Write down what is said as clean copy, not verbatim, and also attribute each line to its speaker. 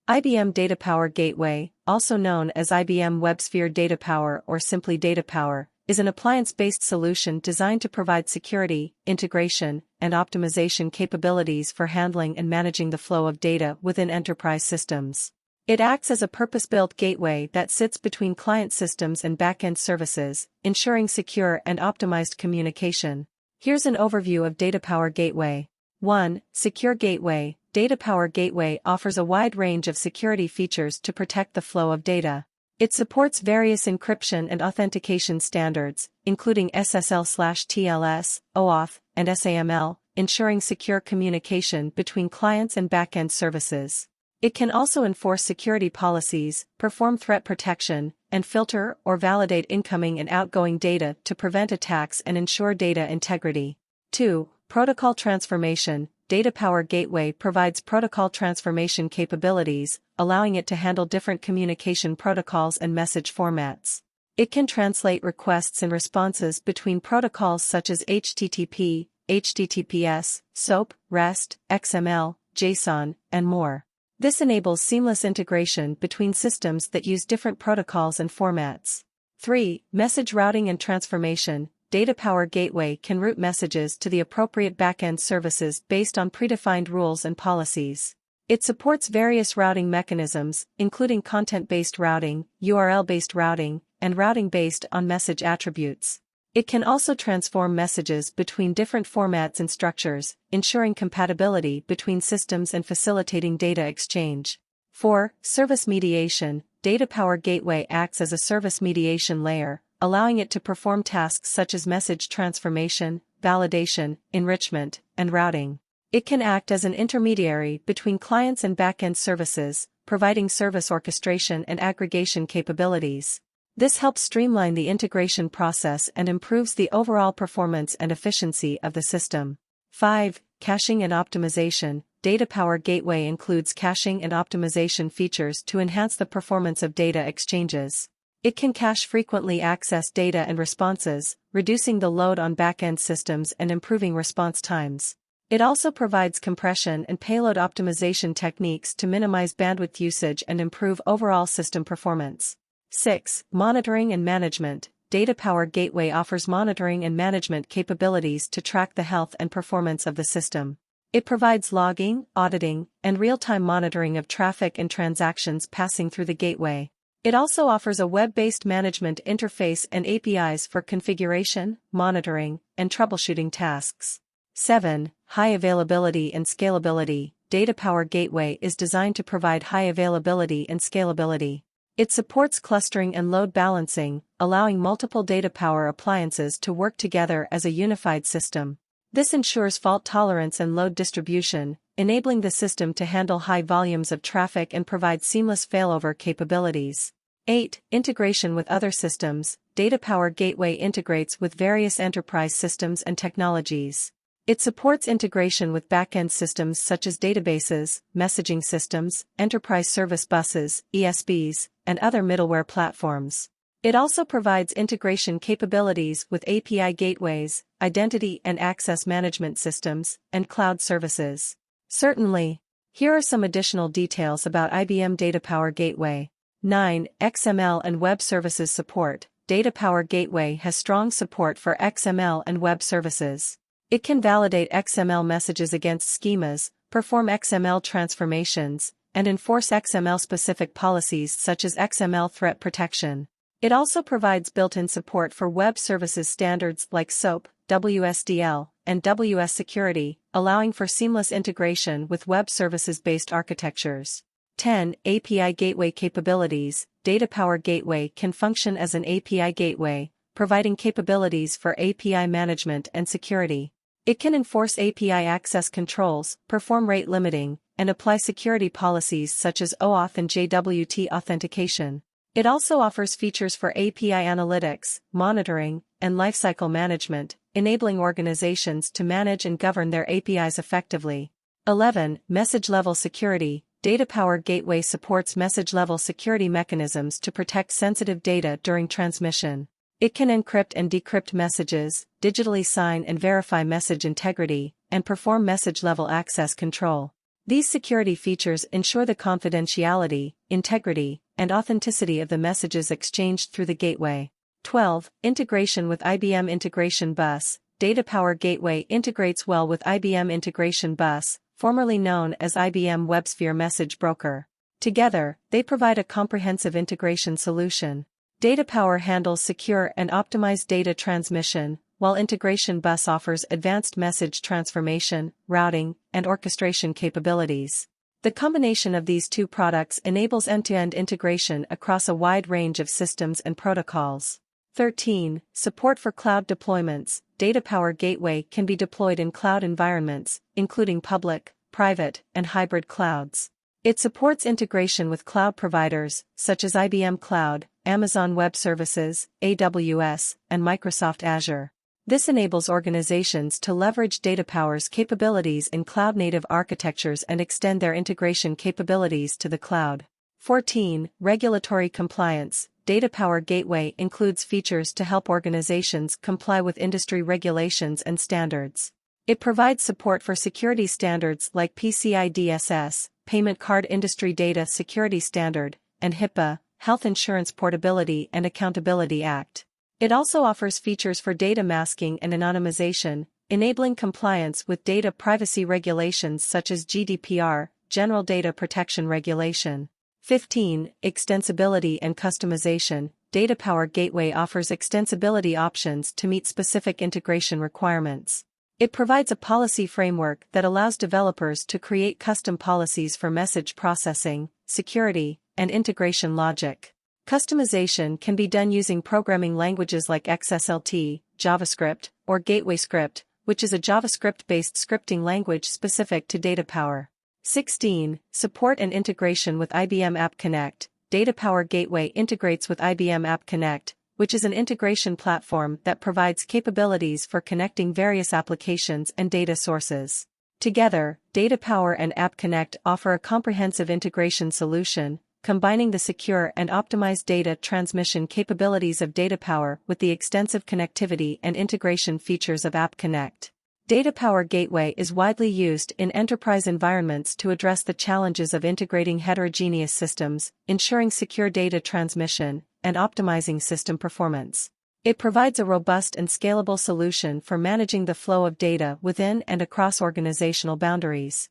Speaker 1: IBM Data Power Gateway, also known as IBM WebSphere Data Power or simply Data Power, is an appliance-based solution designed to provide security, integration, and optimization capabilities for handling and managing the flow of data within enterprise systems. It acts as a purpose-built gateway that sits between client systems and back-end services, ensuring secure and optimized communication. Here's an overview of Data Power Gateway. 1. Secure Gateway. Data Power Gateway offers a wide range of security features to protect the flow of data. It supports various encryption and authentication standards, including SSL/TLS, OAuth, and SAML, ensuring secure communication between clients and back-end services. It can also enforce security policies, perform threat protection, and filter or validate incoming and outgoing data to prevent attacks and ensure data integrity. 2. Protocol Transformation. Data Power Gateway provides protocol transformation capabilities, allowing it to handle different communication protocols and message formats. It can translate requests and responses between protocols such as HTTP, HTTPS, SOAP, REST, XML, JSON, and more. This enables seamless integration between systems that use different protocols and formats. 3. Message Routing and Transformation. Data Power Gateway can route messages to the appropriate backend services based on predefined rules and policies. It supports various routing mechanisms, including content-based routing, URL-based routing, and routing based on message attributes. It can also transform messages between different formats and structures, ensuring compatibility between systems and facilitating data exchange. 4. Service Mediation. Data Power Gateway acts as a service mediation layer, allowing it to perform tasks such as message transformation, validation, enrichment, and routing. It can act as an intermediary between clients and back-end services, providing service orchestration and aggregation capabilities. This helps streamline the integration process and improves the overall performance and efficiency of the system. 5. Caching and Optimization. Data Power Gateway includes caching and optimization features to enhance the performance of data exchanges. It can cache frequently accessed data and responses, reducing the load on back-end systems and improving response times. It also provides compression and payload optimization techniques to minimize bandwidth usage and improve overall system performance. 6. Monitoring and Management. Data Power Gateway offers monitoring and management capabilities to track the health and performance of the system. It provides logging, auditing, and real-time monitoring of traffic and transactions passing through the gateway. It also offers a web-based management interface and APIs for configuration, monitoring, and troubleshooting tasks. 7. High Availability and Scalability. Data Power Gateway is designed to provide high availability and scalability. It supports clustering and load balancing, allowing multiple data power appliances to work together as a unified system. This ensures fault tolerance and load distribution, enabling the system to handle high volumes of traffic and provide seamless failover capabilities. 8. Integration with other systems. Data Power Gateway integrates with various enterprise systems and technologies. It supports integration with back-end systems such as databases, messaging systems, enterprise service buses, ESBs, and other middleware platforms. It also provides integration capabilities with API gateways, identity and access management systems, and cloud services. Certainly. Here are some additional details about IBM Data Power Gateway. 9. XML and Web Services Support. Data Power Gateway has strong support for XML and web services. It can validate XML messages against schemas, perform XML transformations, and enforce XML-specific policies such as XML threat protection. It also provides built-in support for web services standards like SOAP, WSDL, and WS Security, allowing for seamless integration with web services-based architectures. 10. API Gateway Capabilities. Data Power Gateway can function as an API gateway, providing capabilities for API management and security. It can enforce API access controls, perform rate limiting, and apply security policies such as OAuth and JWT authentication. It also offers features for API analytics, monitoring, and lifecycle management, enabling organizations to manage and govern their APIs effectively. 11. Message-level security. Data Power Gateway supports message-level security mechanisms to protect sensitive data during transmission. It can encrypt and decrypt messages, digitally sign and verify message integrity, and perform message-level access control. These security features ensure the confidentiality, integrity, and authenticity of the messages exchanged through the gateway. 12. Integration with IBM Integration Bus. DataPower Gateway integrates well with IBM Integration Bus, formerly known as IBM WebSphere Message Broker. Together, they provide a comprehensive integration solution. DataPower handles secure and optimized data transmission, while Integration Bus offers advanced message transformation, routing, and orchestration capabilities. The combination of these two products enables end-to-end integration across a wide range of systems and protocols. 13. Support for cloud deployments. DataPower Gateway can be deployed in cloud environments, including public, private, and hybrid clouds. It supports integration with cloud providers, such as IBM Cloud, Amazon Web Services, AWS, and Microsoft Azure. This enables organizations to leverage DataPower's capabilities in cloud-native architectures and extend their integration capabilities to the cloud. 14. Regulatory compliance. DataPower Gateway includes features to help organizations comply with industry regulations and standards. It provides support for security standards like PCI DSS, Payment Card Industry Data Security Standard, and HIPAA, Health Insurance Portability and Accountability Act. It also offers features for data masking and anonymization, enabling compliance with data privacy regulations such as GDPR, General Data Protection Regulation. 15. Extensibility and customization. DataPower Gateway offers extensibility options to meet specific integration requirements. It provides a policy framework that allows developers to create custom policies for message processing, security, and integration logic. Customization can be done using programming languages like XSLT, JavaScript, or GatewayScript, which is a JavaScript-based scripting language specific to DataPower. 16. Support and integration with IBM App Connect. DataPower Gateway integrates with IBM App Connect, which is an integration platform that provides capabilities for connecting various applications and data sources. Together, DataPower and App Connect offer a comprehensive integration solution, combining the secure and optimized data transmission capabilities of DataPower with the extensive connectivity and integration features of App Connect. DataPower Gateway is widely used in enterprise environments to address the challenges of integrating heterogeneous systems, ensuring secure data transmission, and optimizing system performance. It provides a robust and scalable solution for managing the flow of data within and across organizational boundaries.